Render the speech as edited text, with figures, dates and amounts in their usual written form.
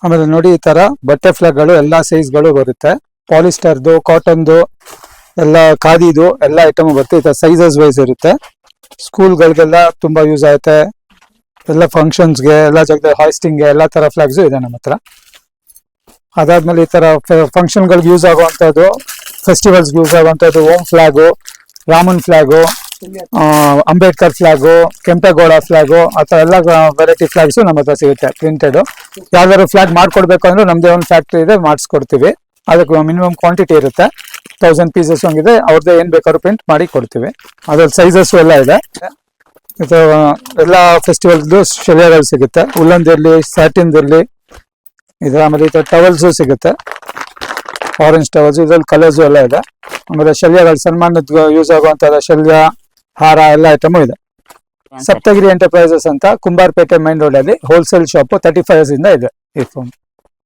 ಆಮೇಲೆ ನೋಡಿ ಈ ತರ ಬಟ್ಟೆ ಫ್ಲಾಗ್ಗಳು ಎಲ್ಲಾ ಸೈಜ್ಗಳು ಬರುತ್ತೆ. ಪಾಲಿಸ್ಟರ್ದು, ಕಾಟನ್ದು, ಎಲ್ಲ ಖಾದಿದು ಎಲ್ಲ ಐಟಮ್ ಬರುತ್ತೆ. ಈ ತರ ಸೈಜಸ್ ವೈಸ್ ಇರುತ್ತೆ. ಸ್ಕೂಲ್ಗಳಿಗೆಲ್ಲ ತುಂಬಾ ಯೂಸ್ ಆಗುತ್ತೆ. ಎಲ್ಲ ಫಂಕ್ಷನ್ಸ್ಗೆ, ಎಲ್ಲ ಜಾಗದಲ್ಲಿ ಹಾಯ್ಸ್ಟಿಂಗ್ಗೆ ಎಲ್ಲ ತರ ಫ್ಲಾಗ್ಸು ಇದೆ ನಮ್ಮ ಹತ್ರ. ಅದಾದ್ಮೇಲೆ ಈ ತರ ಫಂಕ್ಷನ್ಗಳಿಗೆ ಯೂಸ್ ಆಗುವಂಥದ್ದು, ಫೆಸ್ಟಿವಲ್ಸ್ಗೆ ಯೂಸ್ ಆಗುವಂಥದ್ದು ಓಮ್ ಫ್ಲಾಗು, ರಾಮನ್ flag, Ambedkar flag, Kempegowda flag, ಆ ಥರ ಎಲ್ಲ ವೆರೈಟಿ ಫ್ಲಾಗ್ಸು ನಮ್ಮ ಹತ್ರ ಸಿಗುತ್ತೆ ಪ್ರಿಂಟೆಡ್. ಯಾವ್ದಾದ್ರು ಫ್ಲಾಗ್ ಮಾಡ್ಕೊಡ್ಬೇಕು ಅಂದ್ರೆ ನಮ್ದೇ ಒಂದು ಫ್ಯಾಕ್ಟ್ರಿ ಇದೆ, ಮಾಡಿಸ್ಕೊಡ್ತೀವಿ. ಅದಕ್ಕೆ ಮಿನಿಮಮ್ ಕ್ವಾಂಟಿಟಿ ಇರುತ್ತೆ. 1000 ಪೀಸಸ್ ಹಂಗಿದೆ, ಅವ್ರದ್ದೇ ಏನ್ ಬೇಕಾದ್ರೂ ಪ್ರಿಂಟ್ ಮಾಡಿ ಕೊಡ್ತೀವಿ. ಅದ್ರಲ್ಲಿ ಸೈಜಸ್ ಎಲ್ಲ ಇದೆ. ಇದು ಎಲ್ಲ ಫೆಸ್ಟಿವಲ್ದು ಶಲ್ಯಗಳು ಸಿಗುತ್ತೆ. ಉಲ್ಲನ್ದಿರ್ಲಿ, ಸ್ಯಾಟಿನ್ದಿರ್ಲಿ, ಇದು ಆಮೇಲೆ ಈ ತರ ಟವಲ್ಸು ಸಿಗುತ್ತೆ. ಆರೆಂಜ್ ಟವಲ್ಸ್, ಇದ್ರಲ್ಲಿ ಕಲರ್ಸು ಎಲ್ಲ ಇದೆ. ಆಮೇಲೆ ಶಲ್ಯಗಳು, ಸನ್ಮಾನದ ಯೂಸ್ ಆಗುವಂತ ಶಲ್ಯ, ಹಾರ ಎಲ್ಲ ಐಟಮು ಇದೆ. ಸಪ್ತಗಿರಿ ಎಂಟರ್ಪ್ರೈಸಸ್ ಅಂತ ಕುಂಬಾರಪೇಟೆ ಮೈನ್ ರೋಡ್ ಅಲ್ಲಿ ಹೋಲ್ಸೇಲ್ ಶಾಪ್ 35 years ಇಂದ ಇದೆ ಈ ಫೋನ್.